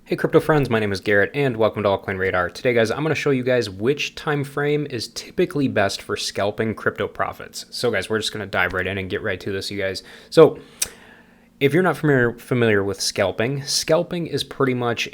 Hey crypto friends, my name is Garrett and welcome to Altcoin Radar. Today guys, I'm going to show you guys which time frame is typically best for scalping crypto profits. So guys, we're just going to dive right in and get right to this, you guys. So if you're not familiar with scalping, scalping is pretty much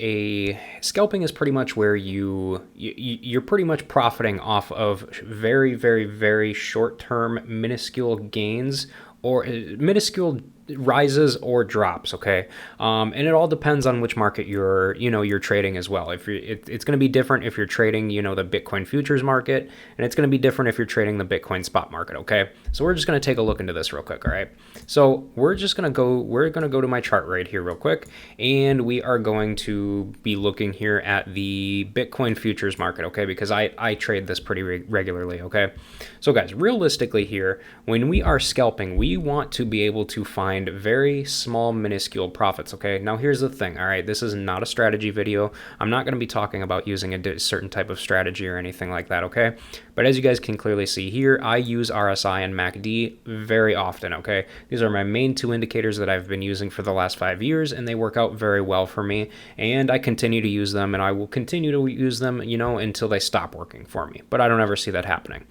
where you're pretty much profiting off of very short-term minuscule gains or minuscule rises or drops, okay? And it all depends on which market you're trading as well. If it's going to be different if you're trading, the Bitcoin futures market, and it's going to be different if you're trading the Bitcoin spot market, okay? So we're just going to take a look into this real quick, all right? So we're going to go to my chart right here real quick, and we are going to be looking here at the Bitcoin futures market, okay? Because I trade this pretty regularly, okay? So guys, realistically here, when we are scalping, we want to be able to find very small minuscule profits, okay? Now here's the thing, all right? This is not a strategy video. I'm not going to be talking about using a certain type of strategy or anything like that, okay? But as you guys can clearly see here, I use RSI and MACD very often, okay? These are my main two indicators that I've been using for the last 5 years, and they work out very well for me, and I continue to use them, and I will continue to use them, until they stop working for me, but I don't ever see that happening.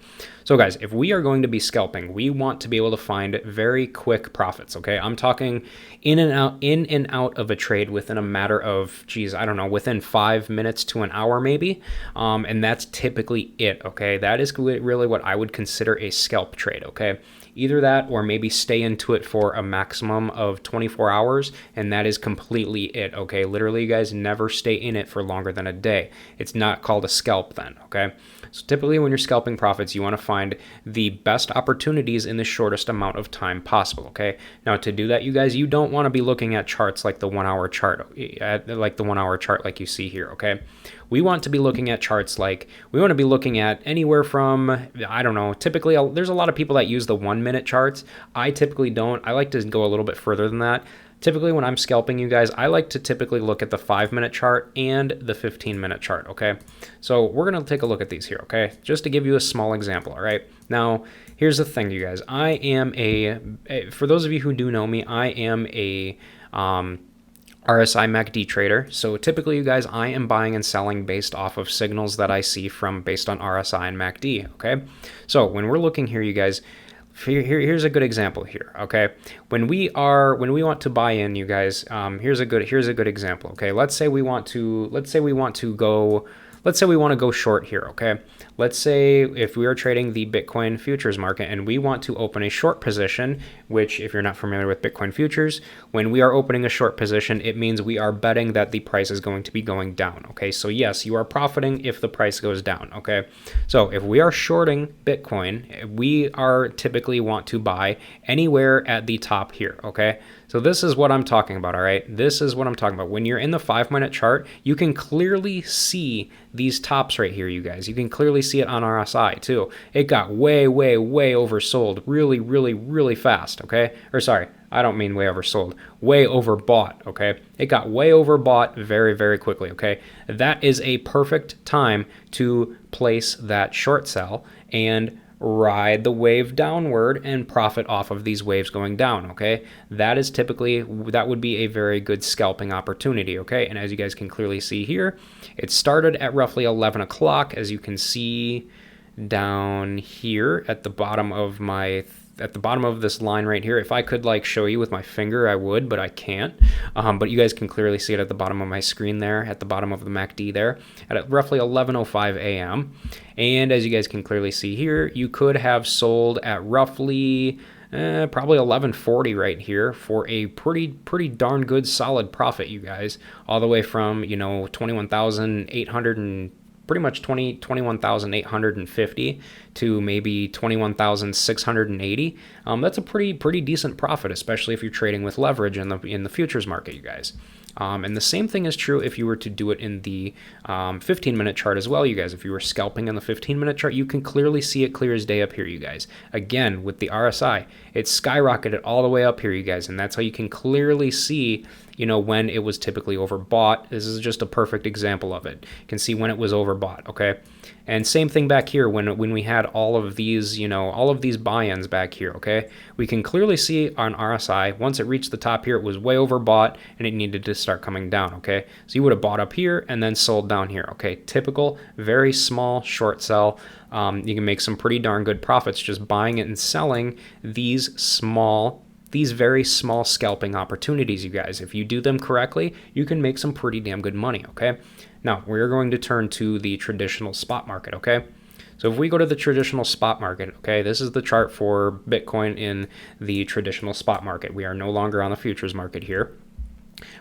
So guys, if we are going to be scalping, we want to be able to find very quick profits, okay? I'm talking in and out of a trade within a matter of, within 5 minutes to an hour maybe, and that's typically it, okay? That is really what I would consider a scalp trade, okay? Either that or maybe stay into it for a maximum of 24 hours, and that is completely it, okay? Literally, you guys never stay in it for longer than a day. It's not called a scalp then, okay? So typically when you're scalping profits, you want to find the best opportunities in the shortest amount of time possible, okay? Now to do that, you guys, you don't want to be looking at charts like the 1 hour chart, like you see here, okay? We want to be looking at charts we want to be looking at anywhere from, typically there's a lot of people that use the 1 minute charts. I typically don't. I like to go a little bit further than that. Typically when I'm scalping, you guys, I like to typically look at the 5 minute chart and the 15 minute chart, okay? So we're going to take a look at these here, okay? Just to give you a small example, all right? Now, here's the thing, you guys. For those of you who do know me, I am a RSI MACD trader. So typically, you guys, I am buying and selling based off of signals that I see based on RSI and MACD, okay? So when we're looking here, you guys, here's a good example here, okay? When we want to buy in, you guys, here's a good example, okay? Let's say we want to go short here, okay? Let's say if we are trading the Bitcoin futures market and we want to open a short position, which if you're not familiar with Bitcoin futures, when we are opening a short position, it means we are betting that the price is going to be going down, okay? So yes, you are profiting if the price goes down, okay? So if we are shorting Bitcoin, we are typically want to buy anywhere at the top here, okay? So this is what I'm talking about, all right? This is what I'm talking about. When you're in the 5 minute chart, you can clearly see these tops right here, you guys. You can clearly see it on RSI too. It got way oversold really fast, okay? Or sorry, I don't mean way oversold, way overbought, okay? It got way overbought very quickly, okay? That is a perfect time to place that short sell and ride the wave downward and profit off of these waves going down, okay? That would be a very good scalping opportunity, okay? And as you guys can clearly see here, it started at roughly 11 o'clock, as you can see down here at the bottom of this line right here. If I could show you with my finger, I would, but I can't. But you guys can clearly see it at the bottom of my screen there, at the bottom of the MACD there, at roughly 11:05 a.m. And as you guys can clearly see here, you could have sold at roughly probably 11:40 right here for a pretty darn good solid profit, you guys, all the way from 21,800 and pretty much 21,850 to maybe 21,680. That's a pretty decent profit, especially if you're trading with leverage in the futures market, you guys. And the same thing is true if you were to do it in the 15-minute chart as well, you guys. If you were scalping in the 15-minute chart, you can clearly see it clear as day up here, you guys. Again, with the RSI, it skyrocketed all the way up here, you guys, and that's how you can clearly see when it was typically overbought. This is just a perfect example of it. You can see when it was overbought, okay? And same thing back here when we had all of these, all of these buy-ins back here, okay? We can clearly see on RSI, once it reached the top here, it was way overbought and it needed to start coming down, okay? So you would have bought up here and then sold down here, okay? Typical, very small short sell. You can make some pretty darn good profits just buying it and selling these very small scalping opportunities, you guys. If you do them correctly, you can make some pretty damn good money, okay? Now, we're going to turn to the traditional spot market, okay? So if we go to the traditional spot market, okay, this is the chart for Bitcoin in the traditional spot market. We are no longer on the futures market here.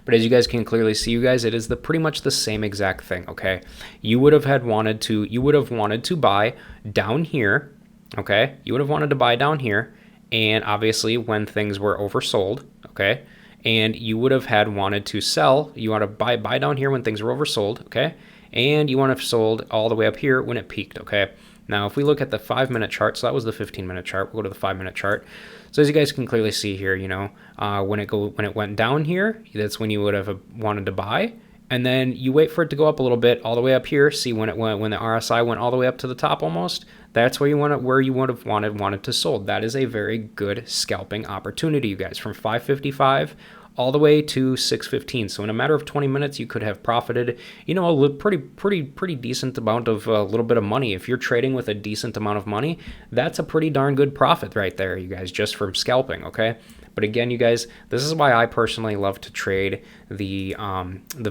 But as you guys can clearly see, you guys, it is pretty much the same exact thing, okay? You would have wanted to buy down here, okay? You would have wanted to buy down here, and obviously when things were oversold, okay? And you would have wanted to sell. You want to buy down here when things were oversold, okay? And you want to have sold all the way up here when it peaked, okay? Now, if we look at the 5-minute chart, so that was the 15-minute chart. We'll go to the 5-minute chart. So as you guys can clearly see here, when it went down here, that's when you would have wanted to buy. And then you wait for it to go up a little bit all the way up here. See when the RSI went all the way up to the top almost. That's where you would have wanted to sold. That is a very good scalping opportunity, you guys, from 555 all the way to 615. So in a matter of 20 minutes, you could have profited, a pretty decent amount of a little bit of money. If you're trading with a decent amount of money, that's a pretty darn good profit right there, you guys, just from scalping, okay? But again, you guys, this is why I personally love to trade the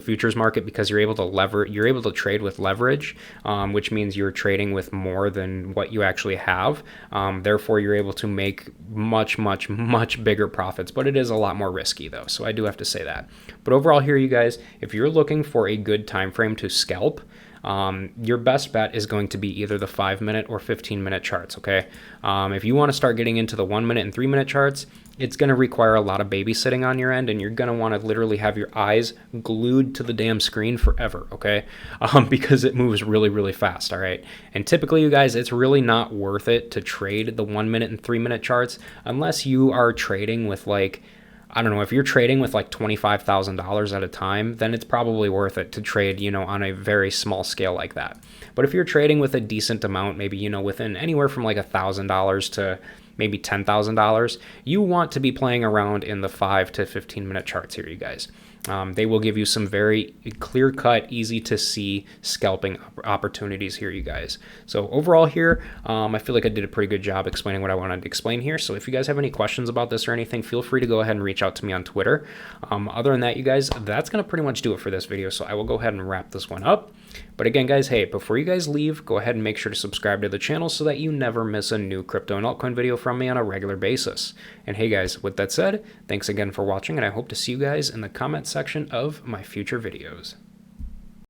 futures market, because you're able to trade with leverage, which means you're trading with more than what you actually have. Therefore, you're able to make much bigger profits, but it is a lot more risky though. So I do have to say that. But overall here, you guys, if you're looking for a good time frame to scalp, your best bet is going to be either the 5-minute or 15-minute charts, okay? If you want to start getting into the 1-minute and 3-minute charts, it's going to require a lot of babysitting on your end, and you're going to want to literally have your eyes glued to the damn screen forever, okay? Because it moves really fast, all right? And typically, you guys, it's really not worth it to trade the 1-minute and 3-minute charts unless you are trading with I don't know, if you're trading with like $25,000 at a time, then it's probably worth it to trade, on a very small scale like that. But if you're trading with a decent amount, maybe, within anywhere from like $1,000 to maybe $10,000, you want to be playing around in the 5 to 15-minute charts here, you guys. They will give you some very clear-cut, easy-to-see scalping opportunities here, you guys. So overall here, I feel like I did a pretty good job explaining what I wanted to explain here. So if you guys have any questions about this or anything, feel free to go ahead and reach out to me on Twitter. Other than that, you guys, that's going to pretty much do it for this video. So I will go ahead and wrap this one up. But again, guys, hey, before you guys leave, go ahead and make sure to subscribe to the channel so that you never miss a new crypto and altcoin video from me on a regular basis. And hey, guys, with that said, thanks again for watching, and I hope to see you guys in the comments section of my future videos.